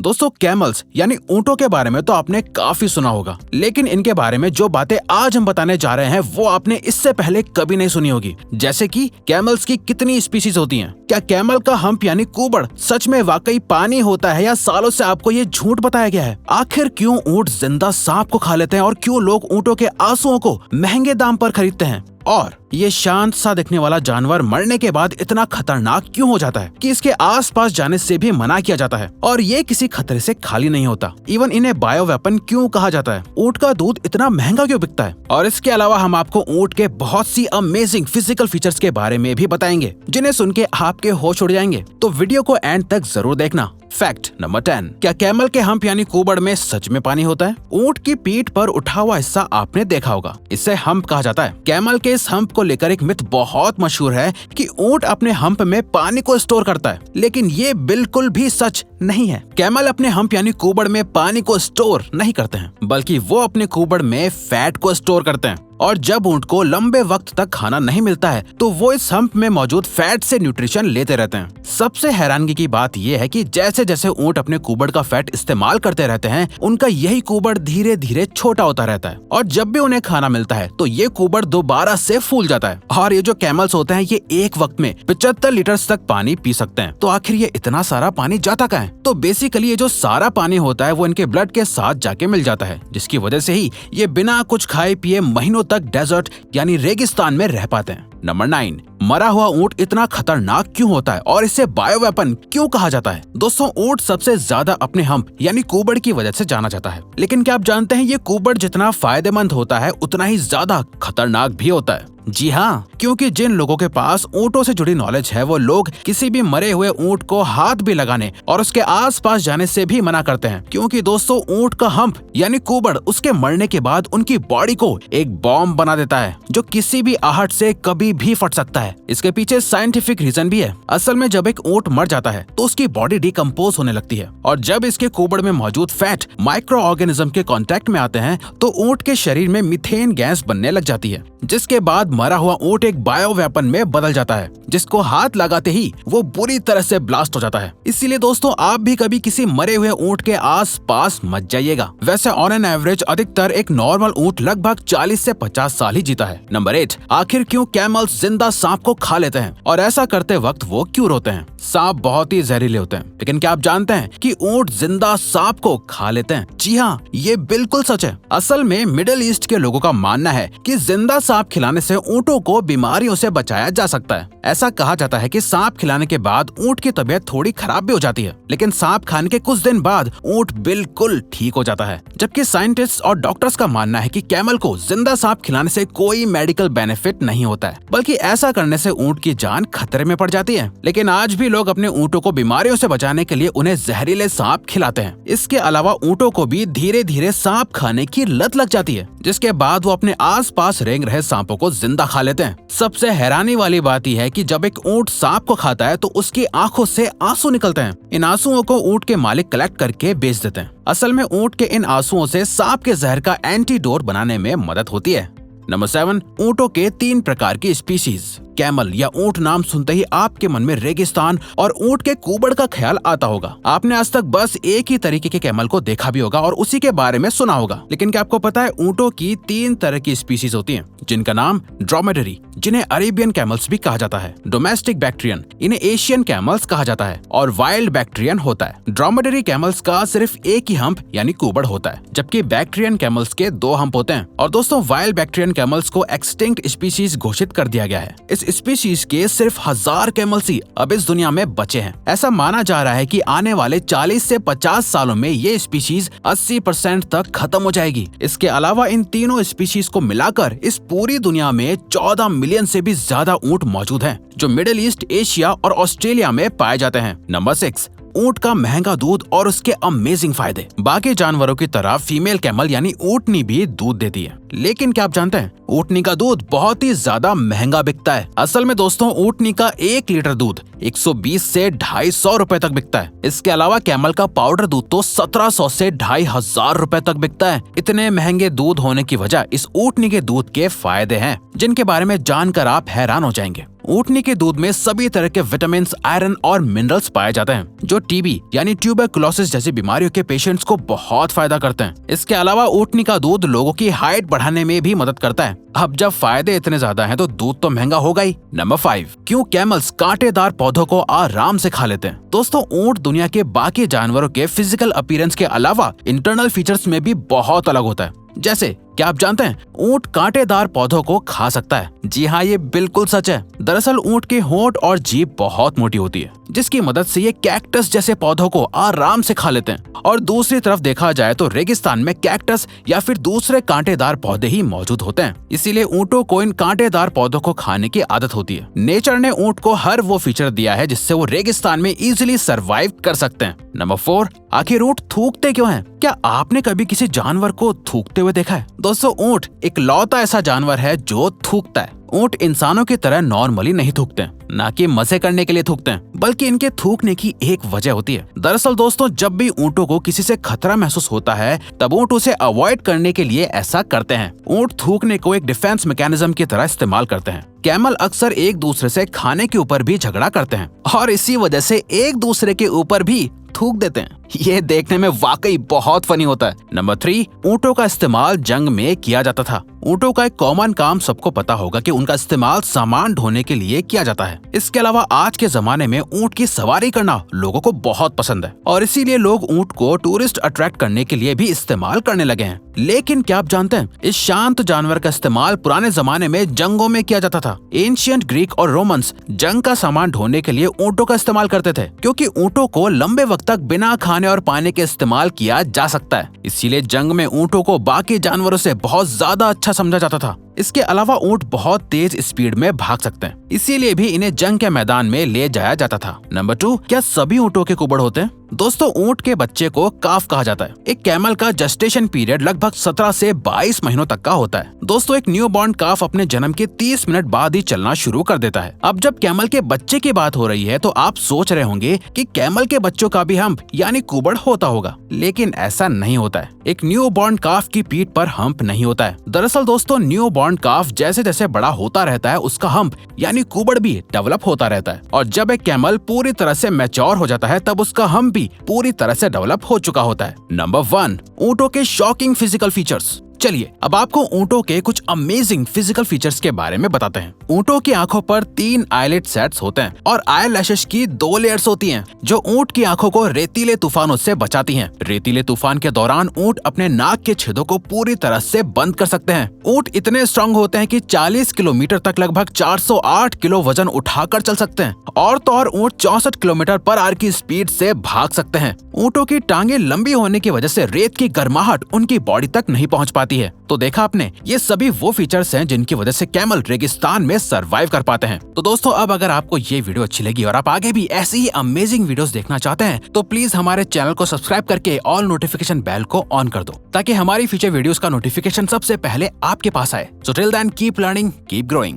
दोस्तों कैमल्स यानी ऊंटों के बारे में तो आपने काफी सुना होगा, लेकिन इनके बारे में जो बातें आज हम बताने जा रहे हैं वो आपने इससे पहले कभी नहीं सुनी होगी। जैसे कि कैमल्स की कितनी स्पीशीज होती हैं, क्या कैमल का हम्प यानी कुबड़ सच में वाकई पानी होता है या सालों से आपको ये झूठ बताया गया है? आखिर क्यों ऊंट जिंदा सांप को खा लेते हैं और क्यों लोग ऊंटों के आंसुओं को महंगे दाम पर खरीदते हैं? और ये शांत सा दिखने वाला जानवर मरने के बाद इतना खतरनाक क्यों हो जाता है कि इसके आसपास जाने से भी मना किया जाता है? और ये किसी खतरे से खाली नहीं होता। इवन इन्हें बायो वेपन क्यों कहा जाता है? ऊंट का दूध इतना महंगा क्यों बिकता है? और इसके अलावा हम आपको ऊंट के बहुत सी अमेजिंग फिजिकल फीचर्स के बारे में भी बताएंगे, जिन्हें सुन के आपके होश उड़ जाएंगे। तो वीडियो को एंड तक जरूर देखना। फैक्ट नंबर 10, क्या कैमल के हम्प यानी कुबड़ में सच में पानी होता है? ऊंट की पीठ पर उठा हुआ हिस्सा आपने देखा होगा, इसे हम्प कहा जाता है। कैमल के इस हम्प को लेकर एक मिथ बहुत मशहूर है कि ऊंट अपने हम्प में पानी को स्टोर करता है, लेकिन ये बिल्कुल भी सच नहीं है। कैमल अपने हम्प यानी कुबड़ में पानी को स्टोर नहीं करते हैं, बल्कि वो अपने कुबड़ में फैट को स्टोर करते हैं। और जब ऊंट को लंबे वक्त तक खाना नहीं मिलता है तो वो इस हम्प में मौजूद फैट से न्यूट्रिशन लेते रहते हैं। सबसे हैरानगी की बात यह है कि जैसे जैसे ऊंट अपने कुबड़ का फैट इस्तेमाल करते रहते हैं, उनका यही कुबड़ धीरे धीरे छोटा होता रहता है और जब भी उन्हें खाना मिलता है तो ये कुबड़ दोबारा से फूल जाता है। और ये जो कैमल्स होते हैं ये एक वक्त में 75 लीटर तक पानी पी सकते हैं। तो आखिर ये इतना सारा पानी जाता कहाँ है? तो बेसिकली ये जो सारा पानी होता है वो इनके ब्लड के साथ जाके मिल जाता है, जिसकी वजह से ही ये बिना कुछ खाए पिए महीनों तक डेजर्ट यानी रेगिस्तान में रह पाते हैं। नंबर 9, मरा हुआ ऊंट इतना खतरनाक क्यों होता है और इसे बायो वेपन क्यों कहा जाता है? दोस्तों ऊंट सबसे ज्यादा अपने हम्प यानी कुबड़ की वजह से जाना जाता है, लेकिन क्या आप जानते हैं ये कुबड़ जितना फायदेमंद होता है उतना ही ज्यादा खतरनाक भी होता है। जी हाँ, क्योंकि जिन लोगों के पास ऊंटों से जुड़ी नॉलेज है वो लोग किसी भी मरे हुए ऊंट को हाथ भी लगाने और उसके आसपास जाने से भी मना करते हैं, क्योंकि दोस्तों ऊंट का हम्प यानी कुबड़ उसके मरने के बाद उनकी बॉडी को एक बॉम्ब बना देता है जो किसी भी आहट से कभी भी फट सकता है। इसके पीछे साइंटिफिक रीजन भी है। असल में जब एक ऊंट मर जाता है तो उसकी बॉडी डिकम्पोज होने लगती है और जब इसके कुबड़ में मौजूद फैट माइक्रो ऑर्गेनिज्म के कांटेक्ट में आते हैं तो ऊंट के शरीर में मीथेन गैस बनने लग जाती है, जिसके बाद मरा हुआ ऊंट एक बायो वेपन में बदल जाता है, जिसको हाथ लगाते ही वो बुरी तरह से ब्लास्ट हो जाता है। इसीलिए दोस्तों आप भी कभी किसी मरे हुए ऊंट के आसपास मत जाइएगा। वैसे ऑन एन एवरेज अधिकतर एक नॉर्मल ऊंट लगभग 40 से 50 साल ही जीता है। नंबर 8, आखिर क्यों कैमल्स जिंदा सांप को खा लेते हैं और ऐसा करते वक्त वो क्यों रोते हैं? सांप बहुत ही जहरीले होते हैं, लेकिन क्या आप जानते हैं कि ऊंट जिंदा सांप को खा लेते हैं? जी हाँ, ये बिल्कुल सच है। असल में मिडिल ईस्ट के लोगों का मानना है कि जिंदा सांप खिलाने से ऊंटों को बीमारियों से बचाया जा सकता है। ऐसा कहा जाता है कि सांप खिलाने के बाद ऊंट की तबीयत थोड़ी खराब भी हो जाती है, लेकिन सांप खाने के कुछ दिन बाद ऊंट बिल्कुल ठीक हो जाता है। जबकि साइंटिस्ट और डॉक्टर्स का मानना है कि कैमल को जिंदा सांप खिलाने से कोई मेडिकल बेनिफिट नहीं होता है, बल्कि ऐसा करने से ऊंट की जान खतरे में पड़ जाती है। लेकिन आज भी लोग अपने ऊंटों को बीमारियों से बचाने के लिए उन्हें जहरीले सांप खिलाते हैं। इसके अलावा ऊंटों को भी धीरे धीरे सांप खाने की लत लग जाती है, जिसके बाद वो अपने आसपास रेंग रहे सांपों को जिंदा खा लेते हैं। सबसे हैरानी वाली बात यह है कि जब एक ऊंट सांप को खाता है तो उसकी आंखों से आंसू निकलते हैं। इन आंसुओं को ऊंट के मालिक कलेक्ट करके बेच देते हैं। असल में ऊंट के इन आंसुओं से सांप के जहर का एंटीडोट बनाने में मदद होती है। नंबर 7, ऊंटों के 3 प्रकार की स्पीशीज। कैमल या ऊंट नाम सुनते ही आपके मन में रेगिस्तान और ऊंट के कुबड़ का ख्याल आता होगा। आपने आज तक बस एक ही तरीके के कैमल को देखा भी होगा और उसी के बारे में सुना होगा, लेकिन क्या आपको पता है ऊंटों की 3 तरह की स्पीशीज होती हैं, जिनका नाम ड्रोमेडरी, जिन्हें अरेबियन कैमल्स भी कहा जाता है, डोमेस्टिक बैक्ट्रियन, इन्हें एशियन कैमल्स कहा जाता है, और वाइल्ड बैक्ट्रियन होता है। ड्रोमेडरी कैमल्स का सिर्फ एक ही हम्प यानी कुबड़ होता है, जबकि बैक्ट्रियन कैमल्स के 2 हम्प होते हैं। और दोस्तों वाइल्ड बैक्ट्रियन कैमल्स को एक्सटिंक्ट स्पीशीज घोषित कर दिया गया है। इस स्पीशीज के सिर्फ 1000 कैमल्स ही अब इस दुनिया में बचे हैं। ऐसा माना जा रहा है कि आने वाले 40 से 50 सालों में ये स्पीशीज 80% तक खत्म हो जाएगी। इसके अलावा इन तीनों स्पीशीज को मिलाकर इस पूरी दुनिया में 14 मिलियन से भी ज्यादा ऊंट मौजूद हैं, जो मिडिल ईस्ट, एशिया और ऑस्ट्रेलिया में पाए जाते हैं। नंबर 6, ऊंट का महंगा दूध और उसके अमेजिंग फायदे। बाकी जानवरों की तरह फीमेल कैमल यानी ऊंटनी भी दूध देती है, लेकिन क्या आप जानते हैं ऊंटनी का दूध बहुत ही ज्यादा महंगा बिकता है। असल में दोस्तों ऊंटनी का 1 लीटर दूध 120 से 250 रुपए तक बिकता है। इसके अलावा कैमल का पाउडर दूध तो 1700 से 2500 रुपए तक बिकता है। इतने महंगे दूध होने की वजह इस ऊंटनी के दूध के फायदे हैं, जिनके बारे में जानकर आप हैरान हो जाएंगे। ऊँटनी के दूध में सभी तरह के विटामिन, आयरन और मिनरल्स पाए जाते हैं जो टीबी यानी ट्यूबरकुलोसिस जैसी बीमारियों के पेशेंट्स को बहुत फायदा करते हैं। इसके अलावा ऊँटनी का दूध लोगों की हाइट बढ़ाने में भी मदद करता है। अब जब फायदे इतने ज्यादा हैं तो दूध तो महंगा होगा ही। नंबर 5, क्यों कैमल्स कांटेदार पौधों को आराम से खा लेते हैं। दोस्तों, ऊँट दुनिया के बाकी जानवरों के फिजिकल अपीयरेंस के अलावा इंटरनल फीचर्स में भी बहुत अलग होता है। जैसे क्या आप जानते हैं ऊँट कांटेदार पौधों को खा सकता है? जी हाँ, ये बिल्कुल सच है। दरअसल ऊँट के होंठ और जीभ बहुत मोटी होती है जिसकी मदद से ये कैक्टस जैसे पौधों को आराम से खा लेते हैं। और दूसरी तरफ देखा जाए तो रेगिस्तान में कैक्टस या फिर दूसरे कांटेदार पौधे ही मौजूद होते हैं, इसीलिए ऊँटों को इन कांटेदार पौधों को खाने की आदत होती है। नेचर ने ऊँट को हर वो फीचर दिया है जिससे वो रेगिस्तान में इजीली सर्वाइव कर सकते हैं। नंबर 4, आखिर ऊँट थूकते क्यों हैं? क्या आपने कभी किसी जानवर को थूकते हुए देखा है? दोस्तों, ऊँट इकलौता ऐसा जानवर है जो थूकता है। ऊँट इंसानों की तरह नॉर्मली नहीं थूकते, ना कि मजे करने के लिए थूकते हैं, बल्कि इनके थूकने की एक वजह होती है। दरअसल दोस्तों, जब भी ऊँटों को किसी से खतरा महसूस होता है तब ऊँट उसे अवॉइड करने के लिए ऐसा करते हैं। ऊँट थूकने को एक डिफेंस मैकेनिज्म की तरह इस्तेमाल करते हैं। कैमल अक्सर एक दूसरे से खाने के ऊपर भी झगड़ा करते हैं और इसी वजह से एक दूसरे के ऊपर भी थूक देते हैं। ये देखने में वाकई बहुत फनी होता है। नंबर 3, ऊँटों का इस्तेमाल जंग में किया जाता था। ऊँटों का एक कॉमन काम सबको पता होगा कि उनका इस्तेमाल सामान ढोने के लिए किया जाता है। इसके अलावा आज के जमाने में ऊँट की सवारी करना लोगों को बहुत पसंद है और इसीलिए लोग ऊँट को टूरिस्ट अट्रैक्ट करने के लिए भी इस्तेमाल करने लगे हैं। लेकिन क्या आप जानते हैं इस शांत जानवर का इस्तेमाल पुराने जमाने में जंगों में किया जाता था। एंशिएंट ग्रीक और रोमन्स जंग का सामान ढोने के लिए ऊँटों का इस्तेमाल करते थे क्योंकि ऊँटों को लंबे वक्त तक बिना खाने और पानी के इस्तेमाल किया जा सकता है। इसीलिए जंग में ऊँटों को बाकी जानवरों से बहुत ज्यादा अच्छा समझा जाता था। इसके अलावा ऊँट बहुत तेज स्पीड में भाग सकते हैं, इसीलिए भी इन्हें जंग के मैदान में ले जाया जाता था। नंबर 2, क्या सभी ऊँटों के कुबड़ होते हैं? दोस्तों, ऊँट के बच्चे को काफ कहा जाता है। एक कैमल का जेस्टेशन पीरियड लगभग 17 से 22 महीनों तक का होता है। दोस्तों, एक न्यू बॉर्न काफ अपने जन्म के 30 मिनट बाद ही चलना शुरू कर देता है। अब जब कैमल के बच्चे की बात हो रही है तो आप सोच रहे होंगे कि कैमल के बच्चों का भी हम्प यानी कुबड़ होता होगा, लेकिन ऐसा नहीं होता है। एक न्यू बॉर्न काफ की पीठ पर हम्प नहीं होता है। दरअसल दोस्तों, न्यू बॉर्न काफ जैसे जैसे बड़ा होता रहता है उसका हम्प यानी कुबड़ भी डेवलप होता रहता है और जब एक कैमल पूरी तरह से मैच्योर हो जाता है तब उसका हम्प भी पूरी तरह से डेवलप हो चुका होता है। नंबर 1, ऊँटों के शॉकिंग फिजिकल फीचर्स। चलिए अब आपको ऊँटों के कुछ अमेजिंग फिजिकल फीचर्स के बारे में बताते हैं। ऊँटों की आंखों पर 3 आईलिड सेट्स होते हैं और आई लैशेस की 2 लेयर्स होती हैं जो ऊँट की आंखों को रेतीले तूफानों से बचाती हैं। रेतीले तूफान के दौरान ऊँट अपने नाक के छेदों को पूरी तरह से बंद कर सकते हैं। ऊँट इतने स्ट्रांग होते हैं कि 40 किलोमीटर तक लगभग 408 किलो वजन उठाकर चल सकते हैं और तो और ऊँट 64 किलोमीटर पर आवर की स्पीड से भाग सकते हैं। ऊँटों की टांगे लंबी होने की वजह से रेत की गर्माहट उनकी बॉडी तक नहीं पहुँच पाती है। तो देखा आपने, ये सभी वो फीचर्स हैं जिनकी वजह से कैमल रेगिस्तान में सरवाइव कर पाते हैं। तो दोस्तों, अब अगर आपको ये वीडियो अच्छी लगी और आप आगे भी ऐसी ही अमेजिंग वीडियोस देखना चाहते हैं तो प्लीज हमारे चैनल को सब्सक्राइब करके ऑल नोटिफिकेशन बेल को ऑन कर दो ताकि हमारी फ्यूचर वीडियोस का नोटिफिकेशन सबसे पहले आपके पास आए। So till then keep learning, keep growing.